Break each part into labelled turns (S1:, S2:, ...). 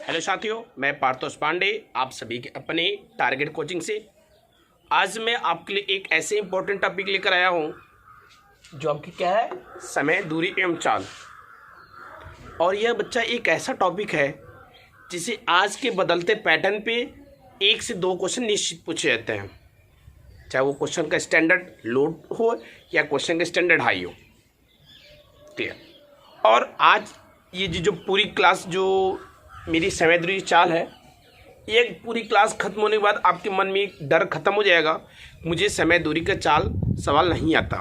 S1: Hello साथियों, मैं पार्थोस पांडे आप सभी के अपने टारगेट कोचिंग से। आज मैं आपके लिए एक ऐसे इंपॉर्टेंट टॉपिक लेकर आया हूं जो आपकी क्या है, समय, दूरी एवं चाल। और यह बच्चा एक ऐसा टॉपिक है जिसे आज के बदलते पैटर्न पे 1 से 2 क्वेश्चन निश्चित पूछे जाते हैं, चाहे वो क्वेश्चन का स्टैंडर्ड लो हो या क्वेश्चन का स्टैंडर्ड हाई हो। क्लियर। और आज ये जो पूरी क्लास जो मेरी समय दूरी चाल है, ये पूरी क्लास खत्म होने के बाद आपके मन में एक डर खत्म हो जाएगा, मुझे समय दूरी का चाल सवाल नहीं आता।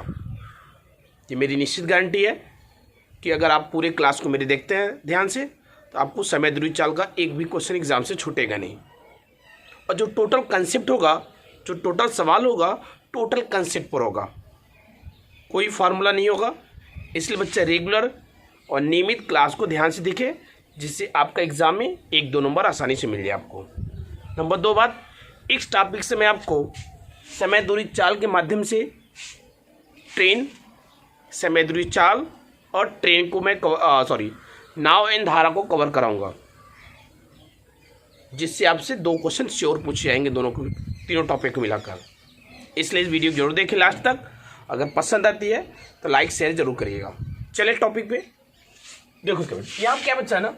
S1: ये मेरी निश्चित गारंटी है कि अगर आप पूरे क्लास को मेरे देखते हैं ध्यान से तो आपको समय दूरी चाल का एक भी क्वेश्चन एग्जाम से छूटेगा नहीं। और जो टोटल कंसेप्ट होगा, जो टोटल सवाल होगा, टोटल कंसेप्ट पर होगा, कोई फार्मूला नहीं होगा। इसलिए बच्चा रेगुलर और नियमित क्लास को ध्यान से देखे, जिससे आपका एग्जाम में 1-2 नंबर आसानी से मिल जाए आपको। नंबर 2 बात, इस टॉपिक से मैं आपको समय दूरी चाल के माध्यम से ट्रेन, समय दूरी चाल और ट्रेन को मैं नाव एंड धारा को कवर कराऊंगा, जिससे आपसे 2 क्वेश्चन श्योर पूछे जाएंगे तीनों टॉपिक को मिलाकर। इसलिए इस वीडियो को जरूर देखें लास्ट तक। अगर पसंद आती है तो लाइक शेयर जरूर करिएगा। चलिए टॉपिक पे देखो। क्या यहाँ क्या बच्चा ना,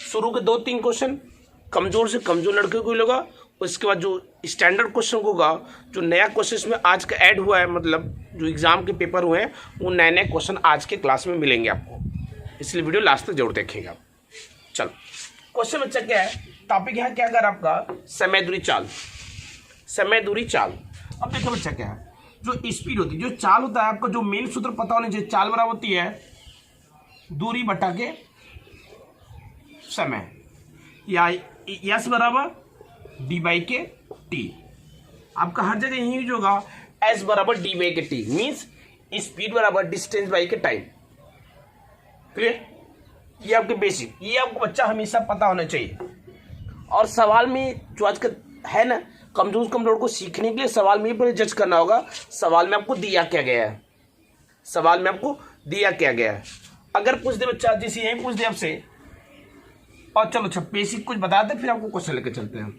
S1: शुरू के 2-3 क्वेश्चन कमज़ोर से कमज़ोर लड़के को मिलेगा। उसके बाद जो स्टैंडर्ड क्वेश्चन होगा, जो नया क्वेश्चन इसमें आज का ऐड हुआ है, मतलब जो एग्ज़ाम के पेपर हुए हैं, वो नए क्वेश्चन आज के क्लास में मिलेंगे आपको। इसलिए वीडियो लास्ट तक जरूर देखेगा। चलो क्वेश्चन बच्चा क्या है, टॉपिक यहाँ क्या कर आपका समय दूरी चाल। समय दूरी चाल। अब देखो बच्चा क्या है, जो स्पीड होती है, जो चाल होता है, आपका जो मेन सूत्र पता होना चाहिए। चाल बराबर होती है दूरी बटा के समय, या यस बराबर डी बाई के टी। आपका हर जगह यही यूज होगा, एस बराबर डी बाई के टी, मीन्स स्पीड बराबर डिस्टेंस बाई के टाइम। क्लियर। ये आपके बेसिक, ये आपको बच्चा हमेशा पता होना चाहिए। और सवाल में जो आज का है ना, कमजोर को सीखने के लिए सवाल में पहले जज करना होगा, सवाल में आपको दिया क्या गया है, सवाल में आपको दिया क्या गया है। अगर पूछ दे बच्चा, जैसे यही पूछ दे आपसे, और चलो अच्छा बेसिक कुछ बता दे, फिर आपको क्वेश्चन लेकर चलते हैं।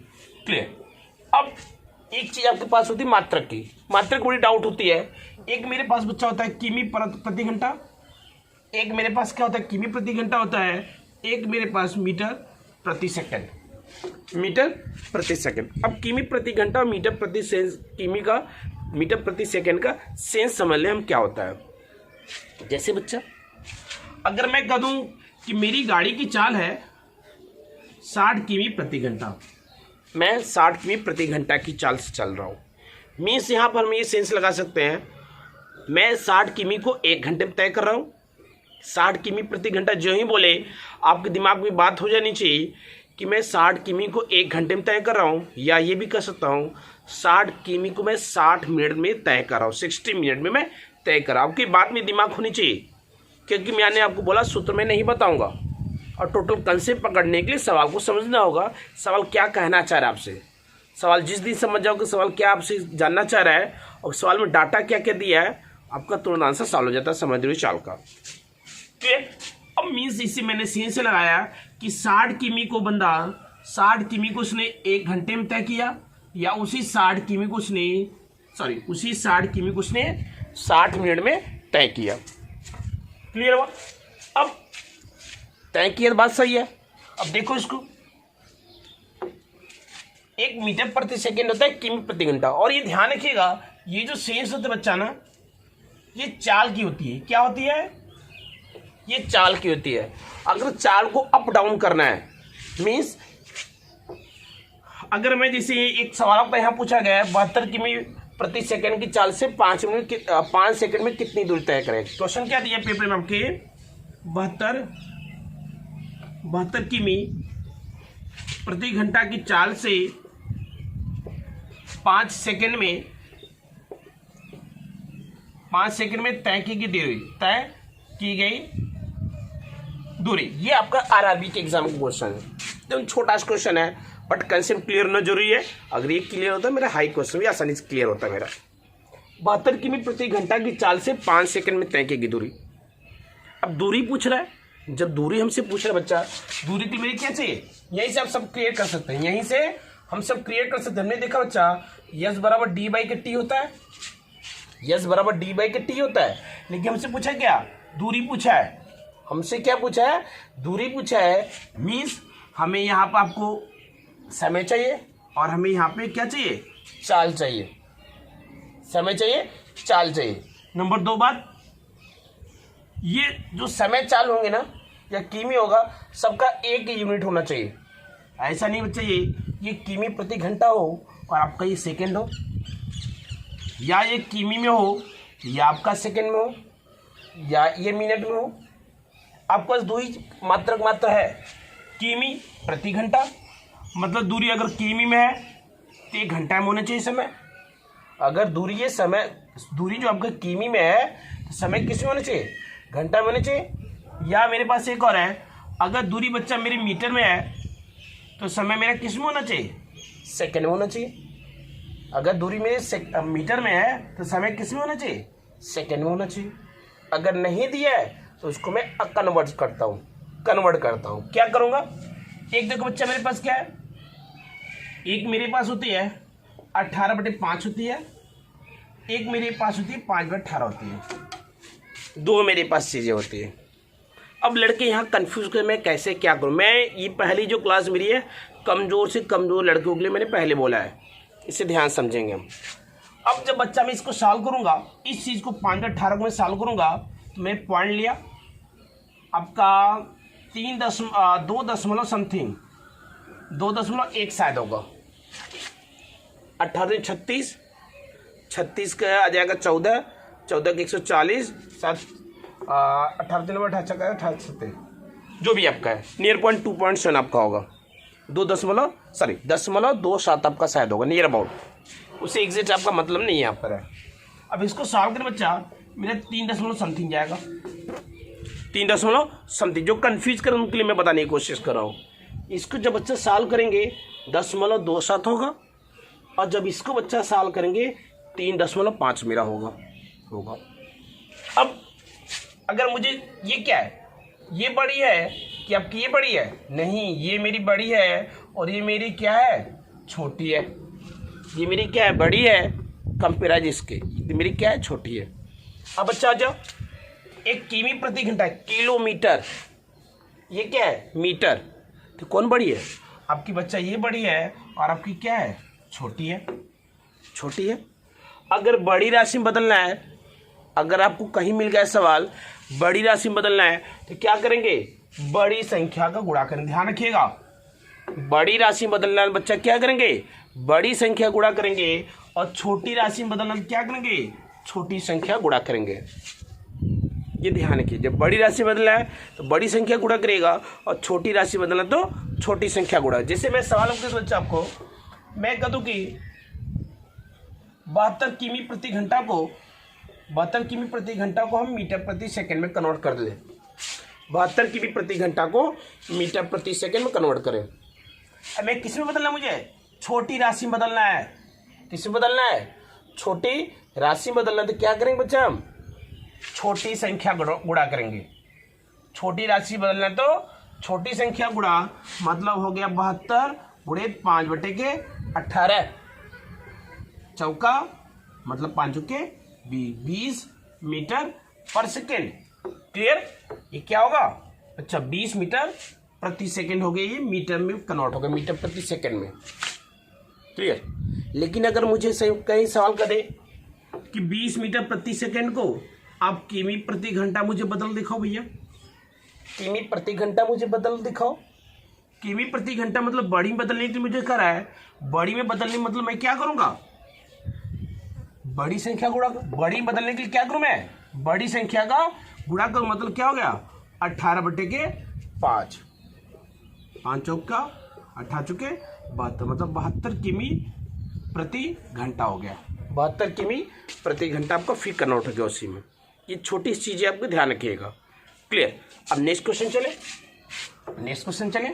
S1: क्लियर। अब एक चीज आपके पास होती है मात्रक की। मात्रक बड़ी डाउट होती है। एक मेरे पास बच्चा होता है किमी प्रति घंटा, एक मेरे पास क्या होता है किमी प्रति घंटा होता है, एक मेरे पास मीटर प्रति सेकंड, मीटर प्रति सेकंड। अब किमी प्रति घंटा और मीटर प्रति किमी का मीटर प्रति सेकंड का सेंस समझ लें हम क्या होता है। जैसे बच्चा अगर मैं कह दूं कि मेरी गाड़ी की चाल है 60 किमी प्रति घंटा, मैं 60 किमी प्रति घंटा की चाल से चल रहा हूं, मीन्स यहां पर हम ये सेंस लगा सकते हैं, मैं 60 किमी को 1 घंटे में तय कर रहा हूं। 60 किमी प्रति घंटा जो ही बोले, आपके दिमाग में बात हो जानी चाहिए कि मैं 60 किमी को 1 घंटे में तय कर रहा हूं, या ये भी कर सकता हूं 60 किमी को मैं 60 मिनट में तय कर रहा हूं, 60 मिनट में मैं तय कर रहा हूं। आपकी बात में दिमाग होनी चाहिए, क्योंकि मैंने आपको बोला सूत्र में नहीं बताऊंगा, और टोटल कंसेप्ट पकड़ने के लिए सवाल को समझना होगा। सवाल क्या कहना चाह रहा है आपसे, सवाल जिस दिन समझ जाओगे सवाल क्या आपसे जानना चाह रहा है, और सवाल में डाटा क्या क्या दिया है, आपका तुरंत आंसर सॉल्व हो जाता है समय दूरी चाल का। अब मीन्स इसे मैंने सीन से लगाया कि 60 किमी को बंदा 60 किमी को उसने 1 घंटे में तय किया, या उसी 60 किमी को उसने 60 मिनट में तय किया। क्लियर हुआ। अब तय किया, बात सही है। अब देखो इसको, 1 मीटर प्रति सेकंड होता है किमी प्रति घंटा। और ये ध्यान रखिएगा, ये जो सेंस होता है बच्चा ना, ये चाल की होती है। क्या होती है? ये चाल की होती है। अगर चाल को अप डाउन करना है, मीन्स अगर मैं जैसे एक सवाल पर यहां पूछा गया है 72 किमी प्रति सेकंड की चाल से 5 सेकंड में कितनी दूरी तय करें। क्वेश्चन क्या दिया पेपर में आपके, 72 किमी प्रति घंटा की चाल से 5 सेकंड में तय की गई दूरी। ये आपका आरआरबी के एग्जाम का क्वेश्चन है। तो छोटा सा क्वेश्चन है, बट कंसेप्ट क्लियर होना जरूरी है। अगर ये क्लियर होता है, मेरा हाई क्वेश्चन भी आसानी से क्लियर होता है मेरा। 72 किमी प्रति घंटा की चाल से 5 सेकंड में तय की गई दूरी। अब दूरी पूछ रहा है, जब दूरी हमसे पूछ रहा बच्चा, दूरी के लिए मेरी क्या चाहिए, यहीं से आप सब क्रिएट कर सकते हैं, यहीं से हम सब क्रिएट कर सकते हैं। हमने देखा बच्चा यस बराबर डी बाई के टी होता है, यस बराबर डी बाई के टी होता है, लेकिन हमसे पूछा क्या, दूरी पूछा है। हमसे क्या पूछा है, दूरी पूछा है। मीन्स हमें यहाँ पर आपको समय चाहिए और हमें यहाँ पे क्या चाहिए, चाल चाहिए। समय चाहिए, चाल चाहिए। नंबर 2 बात, ये जो समय चाल होंगे ना या किमी होगा, सबका एक ही यूनिट होना चाहिए। ऐसा नहीं बच्चा ये किमी प्रति घंटा हो और आपका ये सेकंड हो, या ये किमी में हो या आपका सेकंड में हो या ये मिनट में हो। आपके पास दो ही मात्र है, किमी प्रति घंटा, मतलब दूरी अगर किमी में है तो 1 घंटा में होना चाहिए समय। अगर दूरी ये समय, दूरी जो आपका किमी में है तो समय किस में होना चाहिए, घंटा में होना चाहिए। या मेरे पास एक और है, अगर दूरी बच्चा मेरे मीटर में है तो समय मेरा किस में होना चाहिए, सेकंड में होना चाहिए। अगर दूरी मेरे मीटर में है तो समय किस में होना चाहिए, सेकंड में होना चाहिए। अगर नहीं दिया है तो उसको मैं कन्वर्ट करता हूँ। क्या करूँगा, एक देखो बच्चा मेरे पास क्या है, एक मेरे पास होती है 18/5 होती है, एक मेरे पास होती है 5/18 होती है, 2 मेरे पास चीज़ें होती है। अब लड़के यहाँ कन्फ्यूज कर मैं कैसे क्या करूँ। मैं ये पहली जो क्लास मेरी है कमज़ोर से कमज़ोर लड़कों के लिए मैंने पहले बोला है, इसे ध्यान समझेंगे हम। अब जब बच्चा मैं इसको सॉल्व करूँगा, इस चीज़ को 5/18 को मैं सॉल्व करूँगा तो मैं पॉइंट लिया आपका 2 समथिंग 2.1 शायद होगा, 18 36 का आ जाएगा 14 के 140 7 18 18 जो भी आपका है, नियर पॉइंट 2.7 आपका होगा, 10.27 आपका शायद होगा, नियर अबाउट। उसे एग्जैक्ट आपका मतलब नहीं यहाँ पर है। अब इसको सॉल्व करें बच्चा, मेरा 3 समथिंग जाएगा, 3 समथिंग। जो कन्फ्यूज करें उनके लिए मैं बताने की कोशिश कर रहा हूँ। इसको जब बच्चा सॉल्व करेंगे 10.27 होगा, और जब इसको बच्चा सॉल्व करेंगे 3.5 मेरा होगा। अब अगर मुझे ये क्या है, ये बड़ी है कि आपकी ये बड़ी है, नहीं ये मेरी बड़ी है और ये मेरी क्या है, छोटी है। ये मेरी क्या है, बड़ी है कंपेराइज इसके, ये मेरी क्या है, छोटी है। अब बच्चा आ जाओ, एक किमी प्रति घंटा है, किलोमीटर, ये क्या है, मीटर, तो कौन बड़ी है, आपकी बच्चा ये बड़ी है और आपकी क्या है, छोटी है। अगर बड़ी राशि में बदलना है, अगर आपको कहीं मिल गया सवाल बड़ी राशि में बदलना है तो क्या करेंगे, बड़ी संख्या का गुणा करेंगे। ध्यान रखिएगा, बड़ी राशि में बदलना है बच्चा क्या करेंगे, बड़ी संख्या गुणा करेंगे, और छोटी राशि में बदलना क्या करेंगे, छोटी संख्या गुणा करेंगे। ये ध्यान रखिए, जब बड़ी राशि बदलना है तो बड़ी संख्या गुणा करेगा और छोटी राशि बदलना तो छोटी संख्या गुणा। जैसे मैं सवाल पूछूं बच्चा आपको, मैं कह दूं कि 72 किमी प्रति घंटा को हम मीटर प्रति सेकंड में कन्वर्ट कर लें। 72 किमी प्रति घंटा को मीटर प्रति सेकंड में कन्वर्ट करें। अब मैं किस में बदलना है, मुझे छोटी राशि में बदलना है। किस में बदलना है, छोटी राशि में बदलना है। तो क्या करेंगे बच्चा, हम छोटी संख्या गुणा करेंगे। छोटी राशि बदलना है तो छोटी संख्या गुणा, मतलब हो गया 72 गुणे 5/18, चौका मतलब 5 के 20 मीटर पर सेकेंड। क्लियर, ये क्या होगा अच्छा, 20 मीटर प्रति सेकेंड हो गया, ये मीटर में कन्वर्ट हो गया, मीटर प्रति सेकेंड में। क्लियर, लेकिन अगर मुझे कहीं सवाल कर दे कि 20 मीटर प्रति सेकेंड को आप किमी प्रति घंटा मुझे बदल दिखाओ भैया, किमी प्रति घंटा मुझे बदल दिखाओ। किमी प्रति घंटा मतलब बड़ी में बदलने के लिए मुझे कह रहा है, बड़ी में बदलने मतलब मैं क्या करूंगा, बड़ी संख्या गुणा, बड़ी बदलने के लिए क्या करूं मैं, बड़ी संख्या का गुणा करूं, मतलब क्या हो गया 18/5, 5 चौका 18 चुके 72, मतलब 72 किमी प्रति घंटा हो गया। 72 किमी प्रति घंटा आपका फिर कन्वर्ट हो गया उसी में। ये छोटी चीजें आपको ध्यान रखिएगा। क्लियर, अब नेक्स्ट क्वेश्चन चले।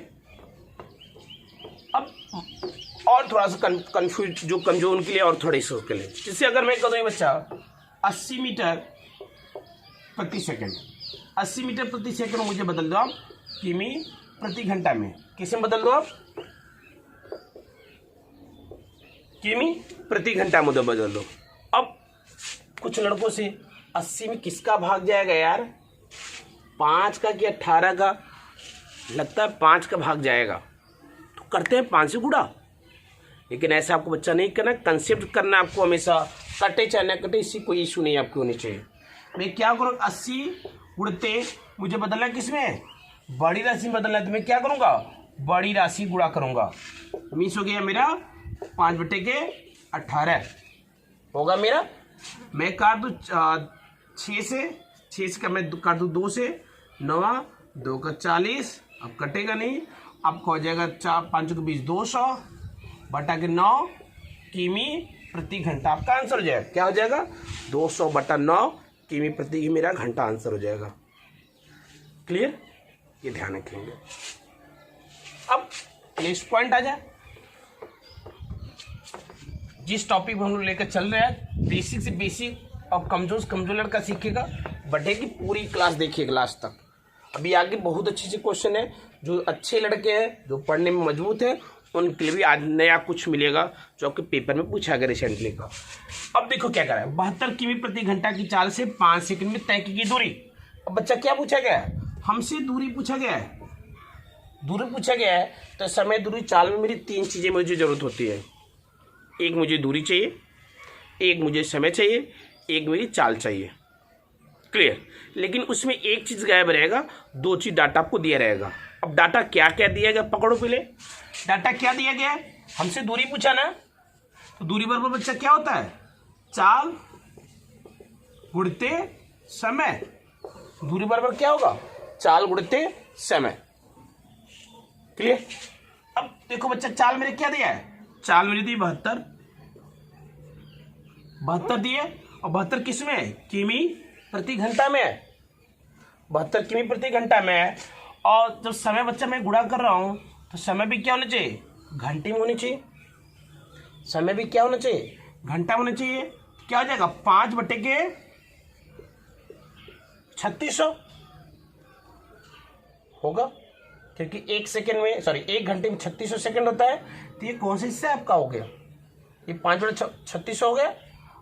S1: अब और थोड़ा सा कंफ्यूज जो कमजोर उनके लिए और थोड़े से उसके लिए, जैसे अगर मैं कहूँ बच्चा 80 मीटर प्रति सेकंड, 80 मीटर प्रति सेकंड मुझे बदल दो आप किमी प्रति घंटा में। किसे बदल दो आप? किमी प्रति घंटा मुझे बदल दो। अब कुछ लड़कों से 80 में किसका भाग जाएगा यार? 5 का कि 18 का? लगता है 5 का भाग जाएगा, तो करते हैं 5 से गुणा। लेकिन ऐसा आपको बच्चा नहीं करना, कंसेप्ट करना आपको हमेशा, कटे चाहे न कटे, इससे कोई इशू नहीं आपको होनी चाहिए। मैं क्या करूँगा? 80 गुणते मुझे बदलना किसमें? बड़ी राशि में बदलना है, तो मैं क्या करूँगा? बड़ी राशि गुणा करूँगा। मीन्स हो गया मेरा 5/18 होगा मेरा। मैं काट दूँ 6 से मैं काट दूँ 2 से, 9 2 का 40, अब कटेगा नहीं, आपको हो जाएगा 4 5 के 20 200 बटा के 9 किमी प्रति घंटा। आपका आंसर हो जाएगा, क्या हो जाएगा? 200 बटा 9 किमी प्रति मेरा घंटा आंसर हो जाएगा। क्लियर? ये ध्यान रखेंगे। अब नेक्स्ट पॉइंट आ जाए, जिस टॉपिक हम लोग लेकर चल रहे हैं, बेसिक से बेसिक और कमजोर लड़का सीखेगा, बड़े की पूरी क्लास देखिएगा लास्ट तक। अभी आगे बहुत अच्छे क्वेश्चन है, जो अच्छे लड़के हैं, जो पढ़ने में मजबूत है, उनके लिए भी आज नया कुछ मिलेगा जो आपके पेपर में पूछा गया रिसेंटली का। अब देखो क्या करा है, 72 किमी प्रति घंटा की चाल से 5 सेकंड में तय की दूरी। अब बच्चा क्या पूछा गया है? हमसे दूरी पूछा गया है। दूरी पूछा गया है तो समय, दूरी, चाल में मेरी 3 चीज़ें मुझे ज़रूरत होती है। एक मुझे दूरी चाहिए, एक मुझे समय चाहिए, एक मेरी चाल चाहिए। क्लियर? लेकिन उसमें एक चीज़ गायब रहेगा, 2 चीज़ डाटा आपको दिया रहेगा। अब डाटा क्या क्या दिया गया, पकड़ो पहले। डाटा क्या दिया गया है? हमसे दूरी पूछा ना, तो दूरी बराबर बच्चा क्या होता है? चाल गुणते समय। दूरी बराबर क्या होगा? चाल गुणते समय। क्लियर? अब देखो बच्चा, चाल मेरे क्या दिया है? चाल मेरी दी 72 दिए, और 72 किस में है? किमी प्रति घंटा में है। 72 किमी प्रति घंटा में है। और जब समय बच्चा मैं गुणा कर रहा हूँ, तो समय भी क्या होना चाहिए? घंटे में होनी चाहिए। समय भी क्या होना चाहिए? घंटा में होना चाहिए। क्या हो जाएगा? 5/3600 होगा, क्योंकि 1 सेकेंड में, सॉरी 1 घंटे में 3600 सेकेंड होता है। तो ये कौन सा हिस्सा आपका हो गया? ये 5/3600 हो गया।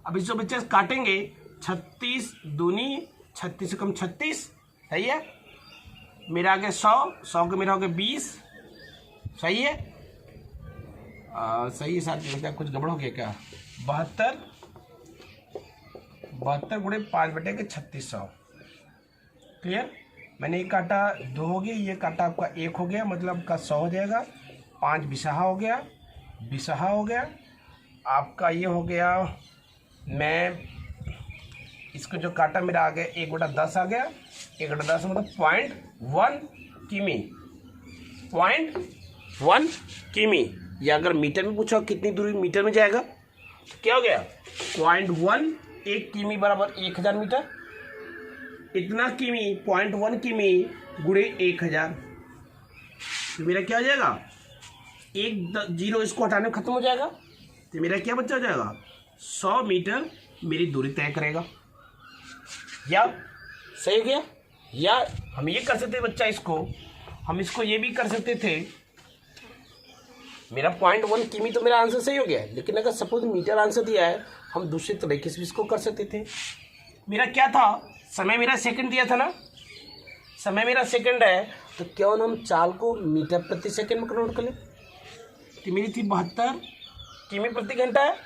S1: अब इसको बच्चे काटेंगे, 36 दूनी 36 से कम 36, सही है। मेरा आ गया 100 के मेरा हो गया 20, सही है। सही है साथ में, क्या कुछ गड़बड़ हो गया क्या? 72 गुणे 5/3600। क्लियर? मैंने एक काटा 2 हो गया, ये काटा आपका 1 हो गया, मतलब आपका 100 हो जाएगा। 5 बिसहा हो गया, बिसहा हो गया आपका, ये हो गया। मैं इसको जो काटा मेरा आ गया 1/10 आ गया। 1/10 मतलब 0.1 किमी। 0.1 किमी। या अगर मीटर में पूछा कितनी दूरी मीटर में जाएगा, तो क्या हो गया? 0.1, 1 किमी बराबर 1000 मीटर। इतना किमी, 0.1 किमी गुणे 1000, तो मेरा क्या हो जाएगा? 1 0 इसको हटाने में खत्म हो जाएगा, तो मेरा क्या बच्चा हो जाएगा? 100 मीटर मेरी दूरी तय करेगा। या सही हो गया? या हम ये कर सकते बच्चा, हम इसको ये भी कर सकते थे। मेरा 0.1 किमी तो मेरा आंसर सही हो गया, लेकिन अगर सपोज मीटर आंसर दिया है, हम दूसरे तरीके से भी इसको कर सकते थे। मेरा क्या था? समय मेरा सेकंड दिया था ना, समय मेरा सेकंड है, तो क्यों ना हम चाल को मीटर प्रति सेकंड में कन्वर्ट कर लें। तो मेरी थी 72 किमी प्रति घंटा है।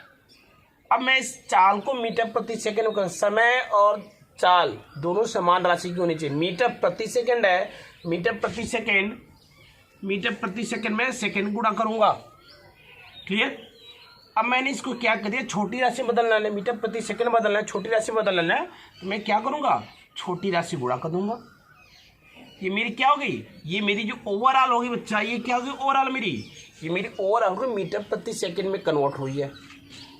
S1: अब मैं इस चाल को मीटर प्रति सेकंड में कर, समय और चाल दोनों समान राशि की होनी चाहिए। मीटर प्रति सेकंड है, मीटर प्रति सेकंड में सेकंड गुणा करूंगा। क्लियर? अब मैंने इसको क्या कर दिया, छोटी राशि बदलना है, मीटर प्रति सेकंड बदलना है, छोटी राशि बदलना है, तो मैं क्या करूंगा? छोटी राशि गुणा कर दूंगा। ये मेरी क्या हो गई? ये मेरी जो ओवरऑल होगी बच्चा, ये क्या होगी ओवरऑल मेरी? ये मेरी ओवरऑल मीटर प्रति सेकंड में कन्वर्ट हुई है।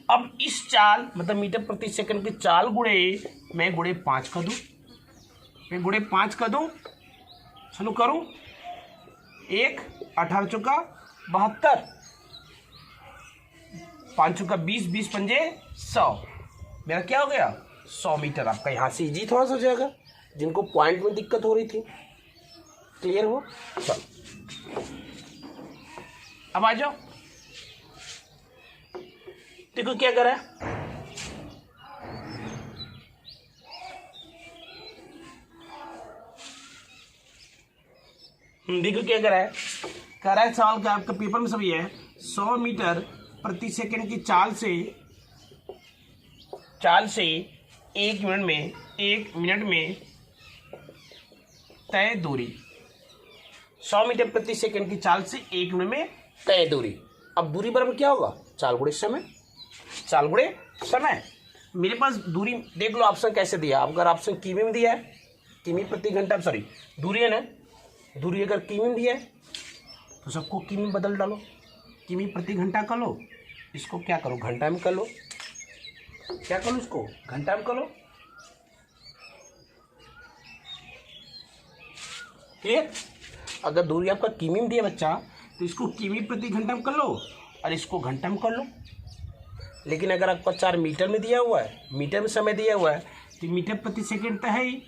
S1: अब इस चाल मतलब मीटर प्रति सेकंड की चाल गुणे मैं गुणे 5 कर दूँ, मैं गुणे 5 कर दूँ। चलो करूँ, 1 18 चौका 72, 5 चौका 20, 20 पंजे 100, मेरा क्या हो गया? 100 मीटर। आपका यहाँ से इजी थोड़ा सा हो जाएगा, जिनको पॉइंट में दिक्कत हो रही थी। क्लियर हो? चलो अब आ जाओ, देखो क्या करा है। देखो क्या करा है, कह रहा है सवाल का आपका पेपर में सभी है 100 मीटर प्रति सेकंड की चाल से एक मिनट में तय दूरी, 100 मीटर प्रति सेकंड की चाल से 1 मिनट में तय दूरी। अब दूरी बराबर क्या होगा, चाल गुणे समय। मेरे पास दूरी देख लो, ऑप्शन कैसे दिया। अगर ऑप्शन किमी में दिया है, किमी प्रति घंटा, सॉरी दूरी है ना, दूरी अगर किमी में दिया है तो सबको किमी में बदल डालो, किमी प्रति घंटा कर लो, इसको क्या करो घंटा में कर लो, क्या करो इसको घंटा में कर लो। क्लियर? अगर दूरी आपका किमी में दिया बच्चा तो इसको किमी प्रति घंटा में कर लो और इसको घंटा में कर लो। लेकिन अगर आपका 4 मीटर में दिया हुआ है, मीटर में समय दिया हुआ है, तो मीटर प्रति सेकंड तो है ही,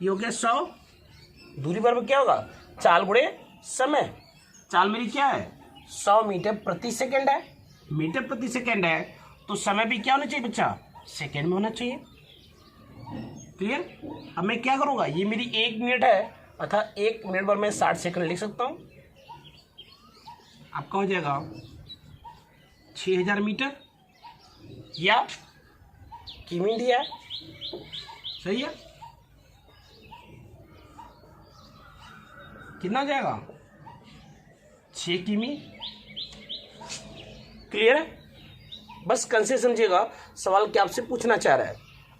S1: ये हो गया 100। दूरी बराबर क्या होगा, चाल गुणे समय। चाल मेरी क्या है 100 मीटर प्रति सेकंड है, मीटर प्रति सेकंड है तो समय भी क्या होना चाहिए बच्चा, सेकंड में होना चाहिए। क्लियर? अब मैं क्या करूँगा, ये मेरी 1 मिनट है अर्थात 1 मिनट पर मैं 60 सेकंड लिख सकता हूँ। आपका हो जाएगा 6000 मीटर या किमी दिया है, सही है। कितना हो जाएगा 6 किमी। क्लियर है? बस कंसेप्ट समझिएगा, सवाल क्या आपसे पूछना चाह रहा है।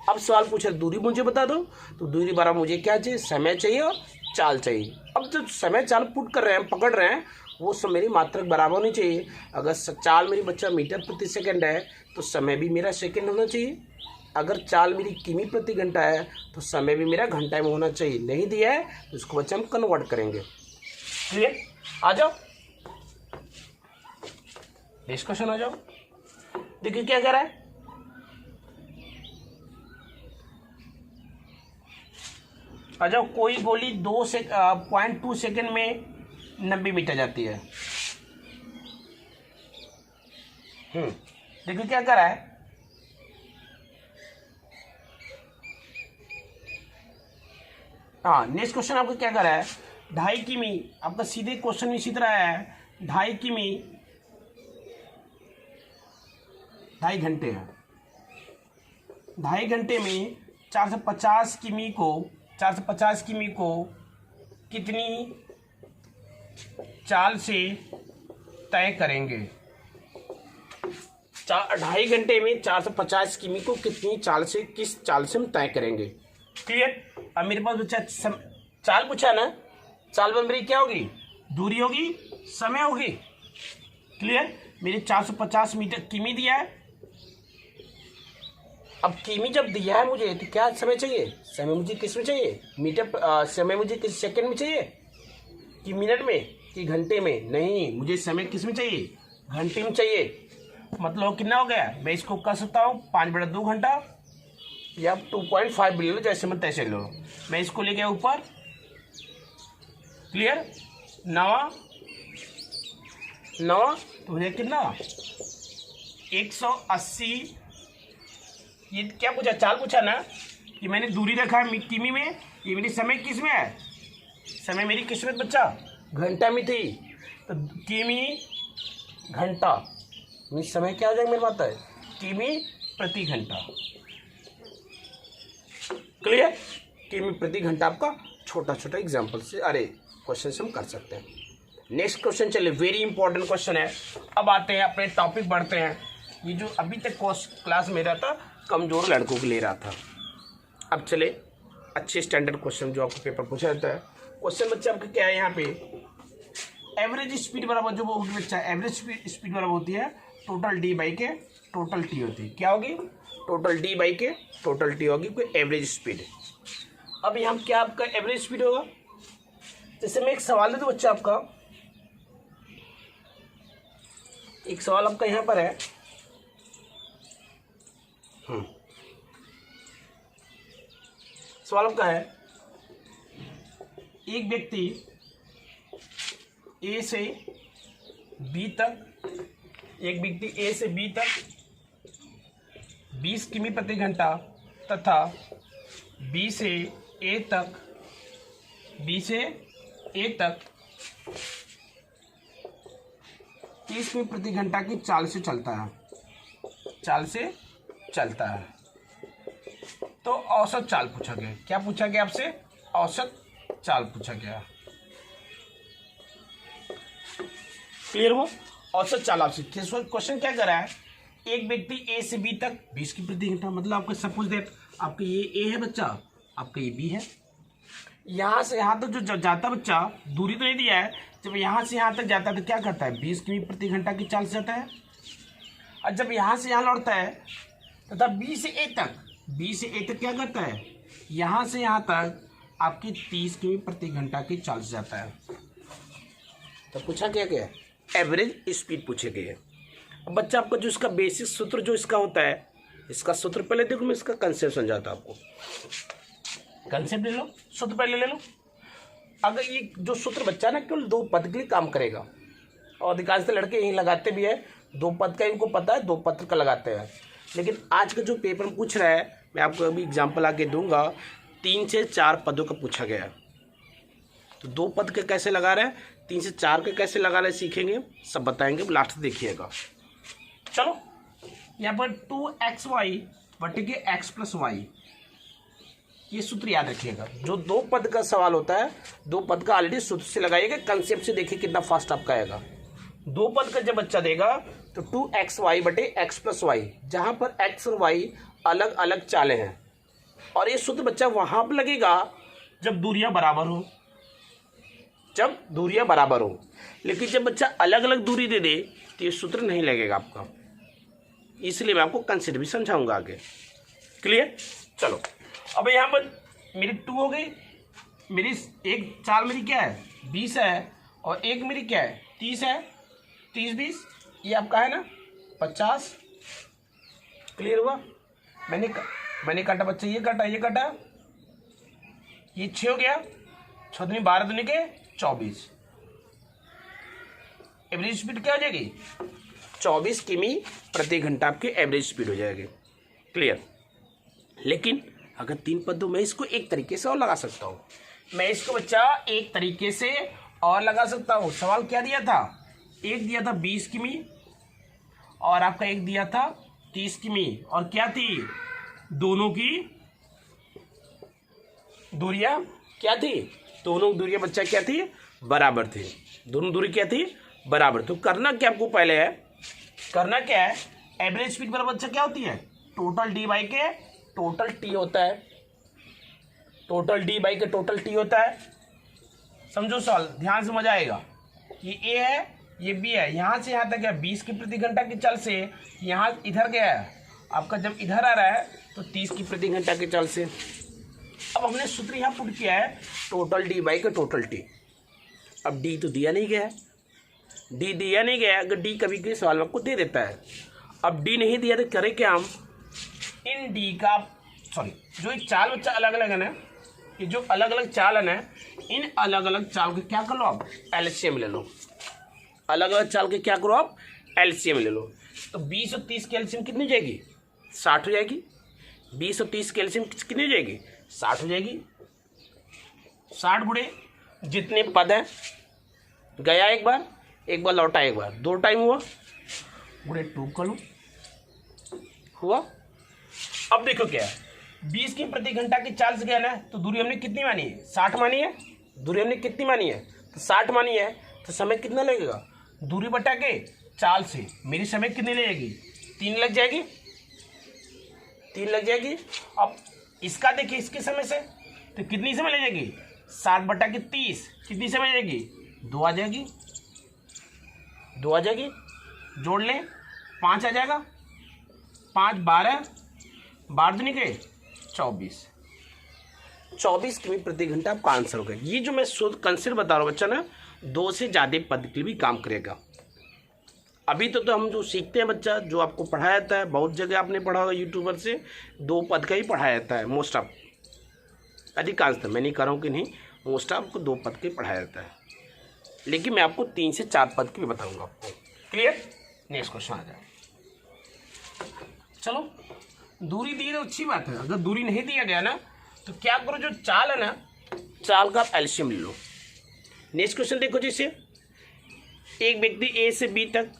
S1: अब सवाल पूछे दूरी मुझे बता दो, तो दूरी बराबर मुझे क्या चाहिए, समय चाहिए और चाल चाहिए। अब जो समय चाल पुट कर रहे हैं, पकड़ रहे हैं, वो सब मेरी मात्रक बराबर होनी चाहिए। अगर चाल मेरी बच्चा मीटर प्रति सेकंड है तो समय भी मेरा सेकंड होना चाहिए। अगर चाल मेरी किमी प्रति घंटा है तो समय भी मेरा घंटा में होना चाहिए। नहीं दिया है तो इसको बच्चा हम कन्वर्ट करेंगे। क्लियर? आ जाओ नेक्स्ट क्वेश्चन आ जाओ। देखिए क्या कह रहा है, आ जाओ। कोई गोली 0.2 सेकंड में 90 मीटर जाती है। देखिए क्या कर रहा है, हाँ नेक्स्ट क्वेश्चन आपको क्या कर रहा है, 2.5 किमी। आपका सीधे क्वेश्चन इसी तरह है, 2.5 किमी 2.5 घंटे है। 2.5 घंटे में 450 किमी को कितनी चाल से तय करेंगे। 2.5 घंटे में 450 किमी को कितनी चाल से, किस चाल से हम तय करेंगे। क्लियर? अब मेरे पास बच्चा चाल पूछा ना, चाल में मेरी क्या होगी, दूरी होगी, समय होगी। क्लियर? मेरे 450 मीटर किमी दिया है। अब किमी जब दिया है मुझे तो क्या समय चाहिए, समय मुझे किस में चाहिए, मीटर समय मुझे किस सेकंड में चाहिए कि मिनट में कि घंटे में। नहीं, मुझे समय किस में चाहिए, घंटे में चाहिए। मतलब कितना हो गया, मैं इसको कर सकता हूँ 5/2 घंटा या 2.5 ले लो, जैसे मैं तैसे लो। मैं इसको ले गया ऊपर। क्लियर? नवा तो मुझे कितना 180। ये क्या पूछा, चाल पूछा ना, कि मैंने दूरी रखा है किमी में, ये मेरी समय किस में है, समय मेरी किस में बच्चा, घंटा में थी। तो किमी घंटा, समय क्या हो जाएगा मेरे पास है, किमी प्रति घंटा। क्लियर? किमी प्रति घंटा आपका छोटा छोटा एग्जाम्पल से, अरे क्वेश्चन से हम कर सकते हैं। नेक्स्ट क्वेश्चन चले, वेरी इंपॉर्टेंट क्वेश्चन है। अब आते हैं अपने टॉपिक, बढ़ते हैं। ये जो अभी तक क्लास में रहा था, कमजोर लड़कों के ले रहा था, अब चले अच्छे स्टैंडर्ड क्वेश्चन जो आपको पेपर पूछा जाता है। क्वेश्चन बच्चा आपका क्या है यहाँ पे, एवरेज स्पीड बराबर जो वो बच्चा, एवरेज स्पीड बराबर होती है टोटल डी बाई के टोटल टी होती है। क्या होगी, टोटल डी बाई के टोटल टी होगी, कोई एवरेज स्पीड। अब यहाँ क्या आपका एवरेज स्पीड होगा, जैसे मैं एक सवाल दे दूँ बच्चा, आपका एक सवाल आपका यहाँ पर है। सवाल आपका है एक व्यक्ति ए से बी तक, एक व्यक्ति ए से बी तक 20 किमी प्रति घंटा तथा बी से ए तक 30 किमी प्रति घंटा की चाल से चलता है। तो औसत चाल पूछा गया। क्या पूछा गया आपसे? औसत चाल पूछा गया। क्लियर हो? औसत चाल आपसे क्वेश्चन क्या कर रहा है? एक व्यक्ति ए से बी तक 20 किमी प्रति घंटा, मतलब आपका सपोज दैट आपका ये ए है बच्चा, आपका ये बी है। यहाँ से यहाँ तक जो जाता बच्चा, दूरी तो नहीं दिया है, जब यहाँ से यहाँ तक जाता है तो क्या करता है? 20 किमी प्रति घंटा की चाल से जाता है। और जब यहाँ से यहाँ लौटता है तथा बी से ए तक क्या करता है? यहाँ से यहाँ तक आपकी 30 किमी प्रति घंटा की चाल से जाता है। तो पूछा क्या गया? एवरेज स्पीड पूछे गए। अब बच्चा आपका जो इसका बेसिक सूत्र जो इसका होता है, इसका सूत्र पहले देखो, मैं इसका कंसेप्ट समझाता हूं आपको। कंसेप्ट ले लो, सूत्र पहले ले लो। अगर ये जो सूत्र बच्चा ना केवल 2 पद के लिए काम करेगा, और अधिकांश लड़के यही लगाते भी है, 2 पद का इनको पता है, 2 पद का लगाते हैं। लेकिन आज का जो पेपर पूछ रहा है, मैं आपको अभी एग्जाम्पल आके दूंगा, 3 से 4 पदों का पूछा गया है। तो 2 पद के कैसे लगा रहे हैं, 3 से 4 के कैसे लगा रहे सीखेंगे, सब बताएंगे, लास्ट देखिएगा। चलो यहाँ पर 2xy बटे के x + y, ये सूत्र याद रखिएगा। जो 2 पद का सवाल होता है, 2 पद का ऑलरेडी सूत्र से लगाइएगा, कंसेप्ट से देखिए कितना फास्ट आपका आएगा। 2 पद का जब बच्चा देगा तो 2xy बटे x + y, जहां पर x और y अलग अलग चालें हैं, और ये सूत्र बच्चा वहां पर लगेगा जब दूरियां बराबर हो। लेकिन जब बच्चा अलग अलग दूरी दे दे तो ये सूत्र नहीं लगेगा आपका, इसलिए मैं आपको कंसेप्ट भी समझाऊंगा आगे। क्लियर? चलो अब यहाँ पर मेरी 2 हो गई, मेरी एक चाल मेरी क्या है? 20 है, और एक मेरी क्या है? 30 है। 30-20 ये आपका है ना 50। क्लियर हुआ? मैंने काटा बच्चा, ये काटा, ये 6 हो गया, 6 दूनी 12 दूनी के 24। एवरेज स्पीड क्या हो जाएगी? 24 किमी प्रति घंटा आपकी एवरेज स्पीड हो जाएगी। क्लियर? लेकिन अगर 3 पदों में इसको एक तरीके से और लगा सकता हूँ, मैं इसको बच्चा एक तरीके से और लगा सकता हूँ। सवाल क्या दिया था? एक दिया था 20 किमी और आपका एक दिया था 30 किमी, और क्या थी? दोनों की दूरियां क्या थी? दोनों दूरियां बच्चा क्या थी? बराबर थी। दोनों दूरी क्या थी? बराबर। तो करना क्या आपको पहले है? करना क्या है? एवरेज स्पीड बराबर बच्चा क्या होती है? टोटल डी बाई के टोटल टी होता है। टोटल डी बाई के टोटल टी होता है। समझो सवाल, ध्यान से मजा आएगा। ये ए है, ये बी है, यहाँ से यहाँ तक गया 20 की प्रति घंटा की चाल से, यहाँ इधर गया है आपका, जब इधर आ रहा है तो 30 की प्रति घंटा की चाल से। अब हमने सूत्र यहाँ पुट किया है टोटल डी बाई के टोटल टी। अब डी तो दिया नहीं गया है, डी दिया नहीं गया। अगर डी कभी कभी सवाल में आपको दे देता है, अब डी नहीं दिया तो करें क्या हम? इन डी का जो एक चाल बच्चा अलग अलग है ना, ये जो अलग अलग चाल है ना, इन अलग अलग चाल के क्या कर लो आप? एलसीएम ले लो। अलग अलग चाल के क्या करो आप? एलसीएम ले लो। तो 20 और 30 की एलसीएम कितनी हो जाएगी? 60 हो जाएगी। 20 और 30 की एलसीएम कितनी हो जाएगी? 60 हो जाएगी। 60 गुणे जितने पद हैं, गया एक बार लौटा एक बार, 2 टाइम हुआ, गुणे 2 कर लो, हुआ। अब देखो क्या है, 20 की प्रति घंटा की चाल से गया ना, तो दूरी हमने कितनी मानी है? 60 मानी है। दूरी हमने कितनी मानी है? तो 60 मानी है। तो समय कितना लगेगा? दूरी बटा के चाल से मेरी समय कितनी लगेगी? 3 लग जाएगी। 3 लग जाएगी। अब इसका देखिए, इसके समय से तो कितनी समय लगेगी? 60 बटा के 30 कितनी समय लगेगी? 2 आ जाएगी। 2 आ जाएगी, जोड़ लें, 5 आ जाएगा। 5 12 12 दूनी के 24 किमी प्रति घंटा आपका आंसर होगा। ये जो मैं शुद्ध कंसेप्ट बता रहा हूँ बच्चा ना, 2 से ज़्यादा पद के लिए भी काम करेगा। अभी तो हम जो सीखते हैं बच्चा, जो आपको पढ़ाया जाता है, बहुत जगह आपने पढ़ा होगा यूट्यूबर से, 2 पद का ही पढ़ाया जाता है मोस्ट ऑफ, अधिकांश। मैं नहीं कर रहा हूँ कि नहीं, मोस्ट आपको 2 पद के पढ़ाया जाता है, लेकिन मैं आपको 3 से 4 पद के भी बताऊंगा आपको। क्लियर? नेक्स्ट क्वेश्चन आ जाए। चलो, दूरी दी तो अच्छी बात है, अगर दूरी नहीं दिया गया ना तो क्या करो, जो चाल है ना, चाल का आप एलसीएम ले लो। नेक्स्ट क्वेश्चन देखो, जैसे एक व्यक्ति ए से बी तक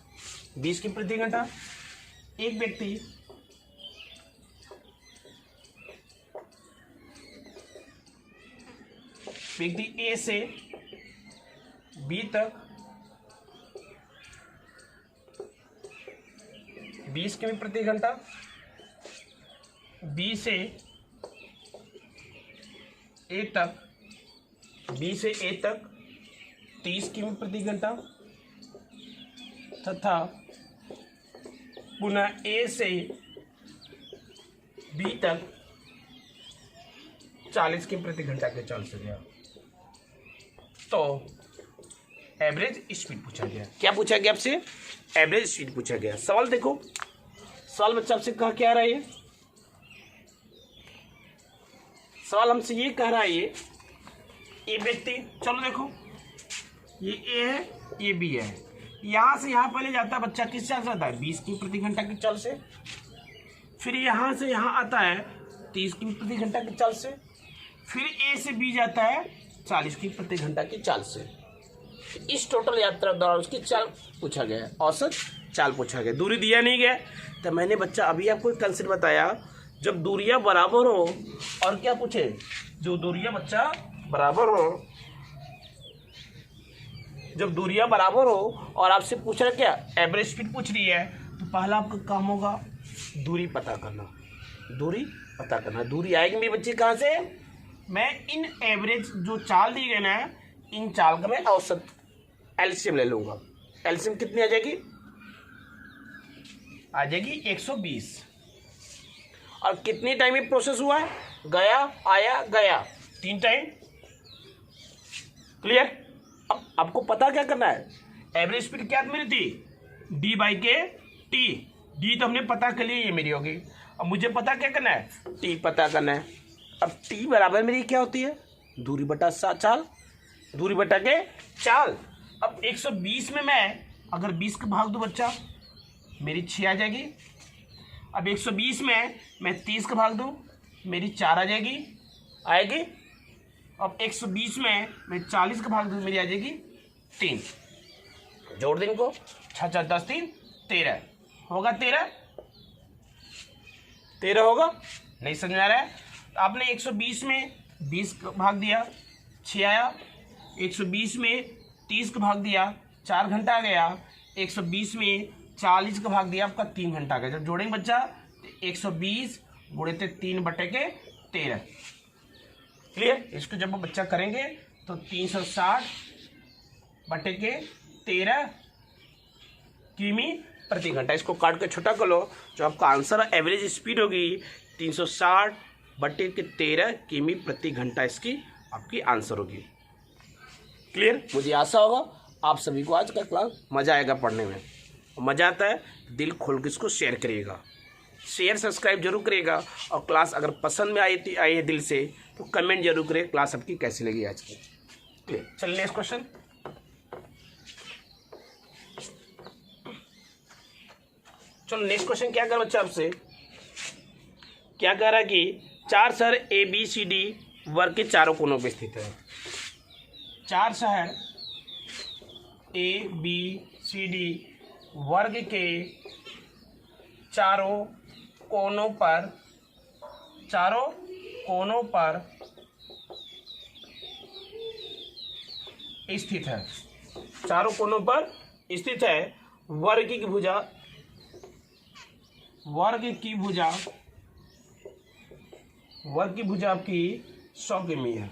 S1: 20 किमी प्रति घंटा, एक व्यक्ति ए से बी तक 20 किमी प्रति घंटा, बी से ए तक 30 किमी प्रति घंटा, तथा पुनः ए से बी तक 40 किमी प्रति घंटा के चाल से गया। तो एवरेज स्पीड पूछा गया। क्या पूछा गया आपसे? एवरेज स्पीड पूछा गया। सवाल देखो, सवाल बच्चा आपसे कहा क्या रहा है? सवाल हमसे ये कह रहा है, ये व्यक्ति, चलो देखो, ये ए है, ये बी है, यहाँ से यहाँ पहले जाता है बच्चा, किस चाल से आता है? 20 किमी प्रति घंटा की चाल से। फिर यहाँ से यहाँ आता है 30 किमी प्रति घंटा की चाल से। फिर ए से बी जाता है 40 किमी प्रति घंटा की चाल से। इस टोटल यात्रा दौरान उसकी चाल पूछा गया है, औसत चाल पूछा गया, दूरी दिया नहीं गया। तो मैंने बच्चा अभी आपको एक कंसेप्ट बताया, जब दूरियां बराबर हो और क्या पूछे, जो दूरियां बच्चा बराबर हो, जब दूरियां बराबर हो और आपसे पूछ रहा क्या, एवरेज स्पीड पूछ रही है, तो पहला आपका काम होगा दूरी पता करना। दूरी पता करना, दूरी आएगी मेरे बच्चे कहाँ से? मैं इन एवरेज जो चाल दी गई ना, इन चाल का मैं औसत एलसीएम ले लूंगा। एलसीएम कितनी आ जाएगी? आ जाएगी 120। और कितनी टाइम में प्रोसेस हुआ है? गया, आया, गया, 3 टाइम। क्लियर? अब आपको पता क्या करना है, एवरेज स्पीड क्या मिली थी? d/k/t। डी तो हमने पता कर लिया, ये मेरी होगी। अब मुझे पता क्या करना है? टी पता करना है। अब टी बराबर मेरी क्या होती है? दूरी बटा चाल, दूरी बटा के चाल। अब 120 में मैं अगर 20 का भाग दूं बच्चा, मेरी 6 आ जाएगी। अब 120 में मैं 30 का भाग दूं, मेरी 4 आ जाएगी, आएगी। अब 120 में मैं 40 का भाग दूं, मेरी आ जाएगी 3। जोड़ दें इनको, 6 4 10 3 13 होगा। 13 होगा। नहीं समझ में आ रहा है? आपने 120 में 20 का भाग दिया, 6 आया। 120 में 30 का भाग दिया, 4 घंटा आ गया। 120 में 40 का भाग दिया, आपका 3 घंटा आ गया। जब जोड़ेंगे बच्चा, 120 गुणे 3/13। क्लियर? इसको जब बच्चा करेंगे तो 360/13 किमी प्रति घंटा। इसको काट के छोटा कर लो, जो आपका आंसर एवरेज स्पीड होगी 360/13 किमी प्रति घंटा, इसकी आपकी आंसर होगी। क्लियर? मुझे आशा होगा आप सभी को आज का क्लास मज़ा आएगा पढ़ने में। मज़ा आता है, दिल खोल के इसको शेयर करिएगा, शेयर सब्सक्राइब जरूर करिएगा। और क्लास अगर पसंद में आई है दिल से, तो कमेंट जरूर करिए क्लास आपकी कैसी लगी आज की। क्लियर? चलिए नेक्स्ट क्वेश्चन। चलो नेक्स्ट क्वेश्चन क्या कर बच्चा आपसे, क्या कह रहा है कि 4 शहर ABCD वर्ग के चारों कोनों पर स्थित है। 4 शहर ABCD वर्ग के चारों कोनों पर स्थित है। चारों कोनों पर स्थित है। वर्ग की भुजा आपकी 100 किमी है।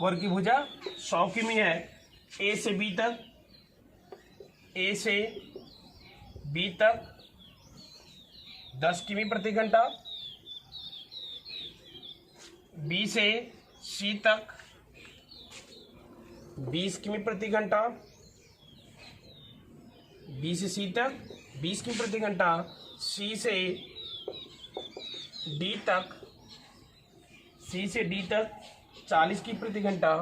S1: वर्ग की भुजा 100 किमी है। ए से बी तक 10 किमी प्रति घंटा, बी से सी तक 20 किमी प्रति घंटा, बी से सी तक 20 किमी प्रति घंटा, सी से डी तक 40 की प्रति घंटा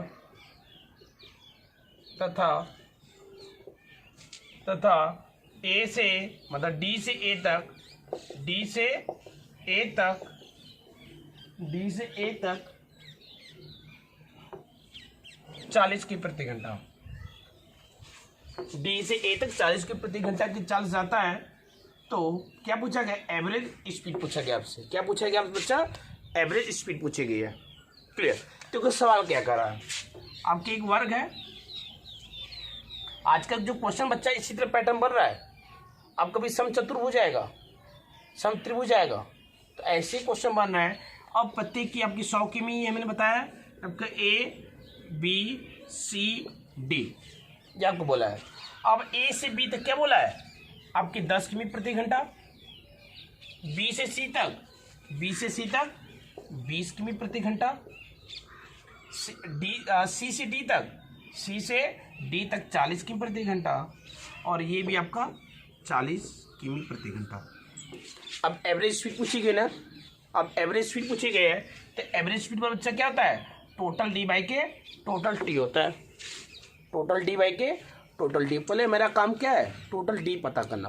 S1: तथा ए से मतलब डी से ए तक 40 की प्रति घंटा, डी से ए तक 40 की प्रति घंटा की चाल जाता है। तो क्या पूछा गया? एवरेज स्पीड पूछा गया आपसे। क्या पूछा गया आपसे बच्चा? एवरेज स्पीड पूछी गई है। क्लियर? तो कुछ सवाल क्या कर रहा है? आपके एक वर्ग है। आजकल जो क्वेश्चन बच्चा इसी तरह पैटर्न बन रहा है। अब कभी समचतुर्भुज आएगा, समत्रिभुज आएगा, तो ऐसे क्वेश्चन बन रहा है। अब प्रत्येक की आपकी 100 किमी है, मैंने बताया आपका ए बी सी डी ये आपको बोला है। अब ए से बी तक क्या बोला है? आपकी 10 किमी प्रति घंटा, बी से सी तक 20 किमी प्रति घंटा, सी से डी तक 40 किमी प्रति घंटा, और ये भी आपका 40 किमी प्रति घंटा। अब एवरेज स्पीड पूछी गई ना, अब एवरेज स्पीड पूछी गई है, तो एवरेज स्पीड पर बच्चा क्या होता है? टोटल डी बाई के टोटल टी होता है। टोटल डी बाई के टोटल डी। पहले मेरा काम क्या है? टोटल डी पता करना।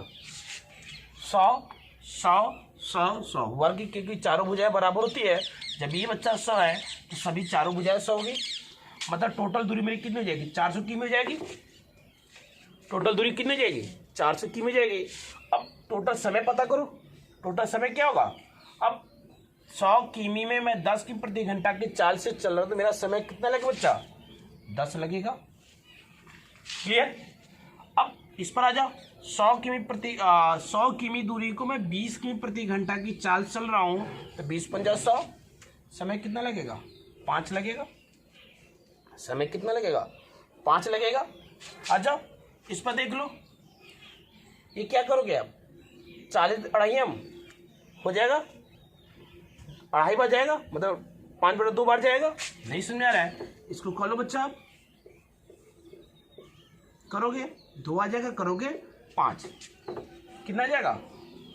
S1: 100 वर्ग की चारों भुजाएं बराबर होती है। जब ये बच्चा 100 है तो सभी चारों भुजाएं 100 होगी। मतलब टोटल दूरी मेरी कितनी हो जाएगी? 400 की हो जाएगी। टोटल दूरी कितनी हो जाएगी? 400 की हो जाएगी। अब टोटल समय पता करो। टोटल समय क्या होगा? अब 100 किमी में मैं 10 की प्रति घंटा की चाल से चल रहा हूं, तो मेरा समय कितना लगेगा बच्चा? 10 लगेगा। क्लियर? अब इस पर आ जाओ। 100 किमी दूरी को मैं 20 किमी प्रति घंटा की चाल चल रहा हूं, तो 20×100 समय कितना लगेगा? 5 लगेगा। समय कितना लगेगा? 5 लगेगा। आ जाओ इस पर देख लो। ये क्या करोगे आप? 40 अढ़ाई हो जाएगा, अढ़ाई बार जाएगा, मतलब 5/2 बार जाएगा। नहीं समझ आ रहा है? इसको खोलो बच्चा। आप करोगे 2 आ जाएगा, करोगे 5 कितना आ जाएगा?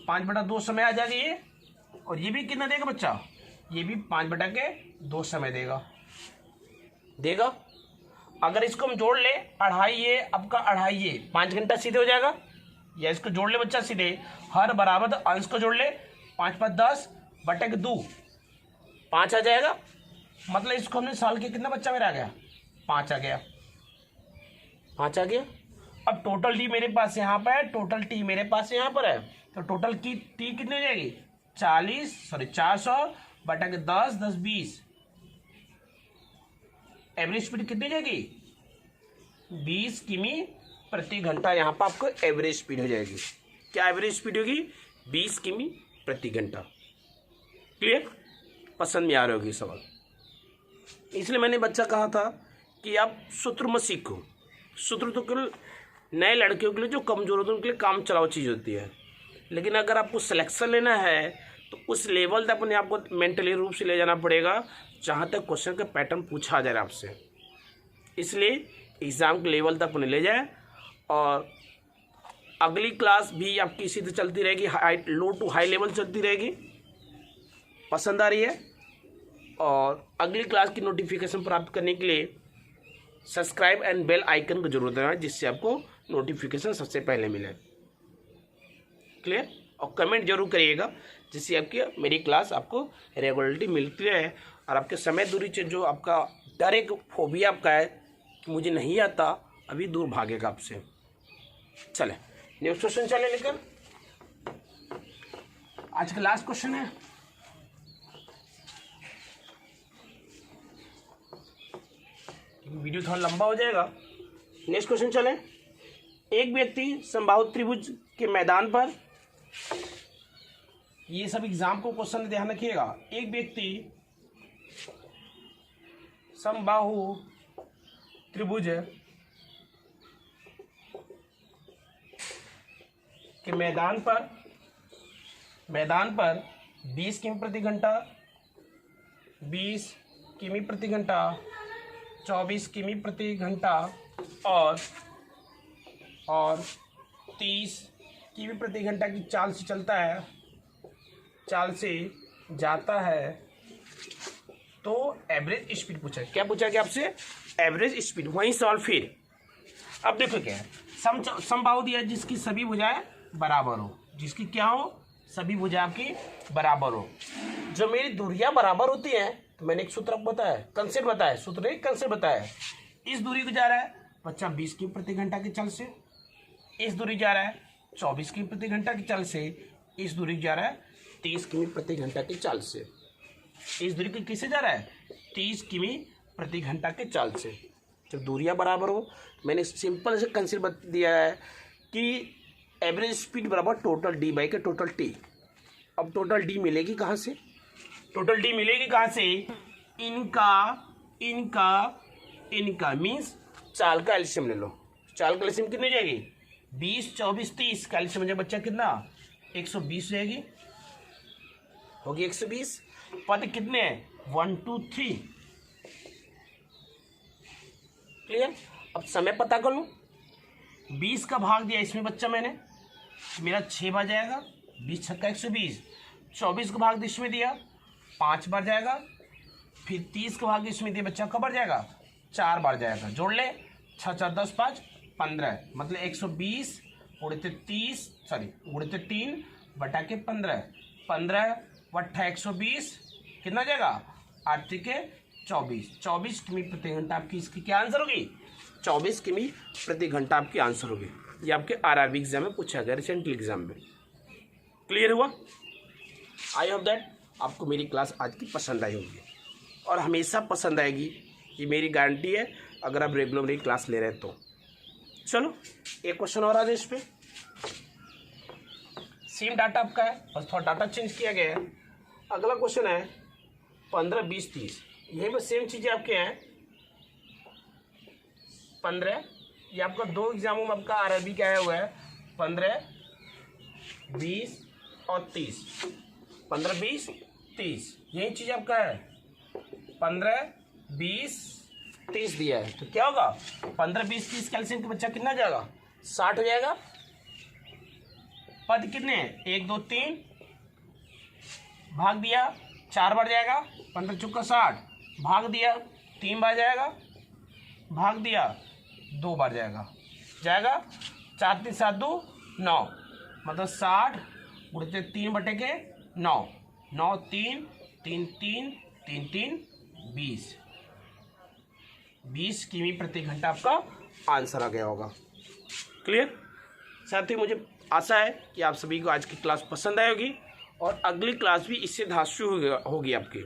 S1: 5/2 समय आ जाएगा ये। और ये भी कितना देगा बच्चा? ये भी 5/2 समय देगा। अगर इसको हम जोड़ ले, अढ़ाई ये आपका अढ़ाई ये 5 घंटा सीधे हो जाएगा। या इसको जोड़ ले बच्चा सीधे, हर बराबर अंश को जोड़ ले, 5×10/2 5 आ जाएगा। मतलब इसको हमने साल के कितना बच्चा मेरा आ गया? 5 आ गया। 5 आ गया। अब टोटल डी मेरे पास यहाँ पर है, टोटल टी मेरे पास यहाँ पर है, तो टोटल की टी कितनी हो जाएगी? 400/10 10 20। एवरेज स्पीड कितनी जाएगी? 20 किमी प्रति घंटा। यहाँ पर आपको एवरेज स्पीड हो जाएगी। क्या एवरेज स्पीड होगी? 20 किमी प्रति घंटा। क्लियर? पसंद में आ रही होगी सवाल। इसलिए मैंने बच्चा कहा था कि आप सूत्र मत सीखो। सूत्र तो केवल नए लड़कियों के लिए, जो कमजोर होते हैं उनके लिए काम चलाओ चीज़ होती है। लेकिन अगर आपको सिलेक्शन लेना है तो उस लेवल तक अपने आप को मेंटली रूप से ले जाना पड़ेगा जहाँ तक क्वेश्चन का पैटर्न पूछा जाए आपसे। इसलिए एग्ज़ाम के लेवल तक अपने ले जाए। और अगली क्लास भी आपकी इसी तरह चलती रहेगी, लो टू हाई लेवल चलती रहेगी। पसंद आ रही है? और अगली क्लास की नोटिफिकेशन प्राप्त करने के लिए सब्सक्राइब एंड बेल आइकन को जरूर दबाएं, जिससे आपको नोटिफिकेशन सबसे पहले मिले। क्लियर? और कमेंट जरूर करिएगा, जिससे आपकी मेरी क्लास आपको रेगुलरिटी मिलती रहे और आपके समय दूरी से जो आपका डर, एक फोबिया आपका है कि मुझे नहीं आता, अभी दूर भागेगा आपसे। चले नेक्स्ट क्वेश्चन चले लेकर। आज का लास्ट क्वेश्चन है। वीडियो थोड़ा लंबा हो जाएगा। नेक्स्ट क्वेश्चन चले। एक व्यक्ति समबाहु त्रिभुज के मैदान पर, ये सब एग्जाम को क्वेश्चन ध्यान रखिएगा। एक व्यक्ति समबाहु त्रिभुज के मैदान पर 20 किमी प्रति घंटा, 20 किमी प्रति घंटा, 24 किमी प्रति घंटा और 30 किमी प्रति घंटा की चाल से चलता है, चाल से जाता है तो एवरेज स्पीड पूछा है। क्या पूछा गया आपसे? Average speed. वहीं सवाल फिर। अब देखो क्या है, समबाहु दिया जिसकी सभी भुजाएं बराबर हो, जिसकी क्या हो? सभी भुजाएं आपकी बराबर हो। जो मेरी दूरियां बराबर होती हैं, तो मैंने एक सूत्र बताया, कंसेप्ट बताया, सूत्र एक कंसेप्ट बताया। इस दूरी को जा रहा है बच्चा 20 किमी प्रति घंटा की चाल से, इस दूरी जा रहा है 24 किमी प्रति घंटा की चाल से, इस दूरी जा रहा है 30 किमी प्रति घंटा की चाल से। इस दूरी को किससे जा रहा है? 30 किमी प्रति घंटा की चाल से। जब दूरियां बराबर हो, मैंने सिंपल से कंसेप्ट दिया है कि एवरेज स्पीड बराबर टोटल डी बाई के टोटल टी। अब टोटल डी मिलेगी कहाँ से? टोटल डी मिलेगी कहाँ से? इनका मीन्स चाल का एलसीएम ले लो। चाल का एलसीएम कितनी हो जाएगी? 20, 24, 30 का एलसीएम मुझे बच्चा कितना? 120 जाएगी, होगी 120। पद कितने हैं? 1, 2, 3। क्लियर? अब समय पता कर लो। 20 का भाग दिया इसमें बच्चा मैंने, मेरा 6 बार जाएगा, 20 छक्का 120। 24 का भाग इसमें दिया, 5 बार जाएगा। फिर 30 का भाग इसमें दिया बच्चा, कब बार जाएगा? 4 बार जाएगा। जोड़ ले, 6, 4, 10, 5, 15, मतलब 120 उड़ते 3 बटा के 15 वट्ठा 120 कितना जाएगा? 8 के 24 किमी प्रति घंटा आपकी इसकी क्या आंसर होगी? 24 किमी प्रति घंटा आपकी आंसर होगी। ये आपके आरआरबी एग्जाम में पूछा गया, रिसेंटली एग्जाम में। क्लियर हुआ? आई होप दैट आपको मेरी क्लास आज की पसंद आई होगी और हमेशा पसंद आएगी, ये मेरी गारंटी है, अगर आप रेगुलर मेरी क्लास ले रहे हैं तो। चलो एक क्वेश्चन और आ जाए इस पर। सेम डाटा आपका है, बस थोड़ा डाटा चेंज किया गया है। अगला क्वेश्चन है 15, 20, 30। यही पर सेम चीज़ें आपके हैं। 15, ये आपका 2 एग्जामों में आपका आरआरबी का आया हुआ है। 15, 20 और 30। 15, 20, 30 यही चीज़ आपका है। 15, 20, 30 दिया है, तो क्या होगा? 15, 20, 30 कैल्शियम का बच्चा कितना जाएगा? 60 हो जाएगा। पद कितने हैं? 1, 2, 3 भाग दिया 4 बार जाएगा, 15 चौका 60। भाग दिया 3 बार जाएगा, भाग दिया 2 बार जाएगा। 4, 3, 7, 2, 9, मतलब 60 उड़ते 3 बटे के 9, 9, 3, 3, 3, 3, 3, 20 किमी प्रति घंटा आपका आंसर आ गया होगा। क्लियर? साथ ही मुझे आशा है कि आप सभी को आज की क्लास पसंद आई होगी और अगली क्लास भी इससे धांसू होगी आपकी।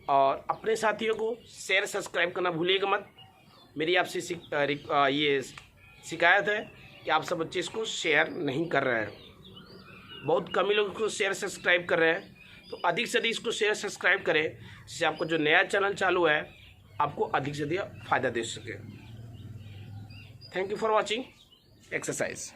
S1: और अपने साथियों को शेयर सब्सक्राइब करना भूलिएगा मत। मेरी आपसे ये शिकायत है कि आप सब बच्चे इसको शेयर नहीं कर रहे हैं। बहुत कम ही लोग इसको शेयर सब्सक्राइब कर रहे हैं, तो अधिक से अधिक इसको शेयर सब्सक्राइब करें, जिससे आपको जो नया चैनल चालू है आपको अधिक से अधिक फ़ायदा दे सके। Thank you for watching exercise.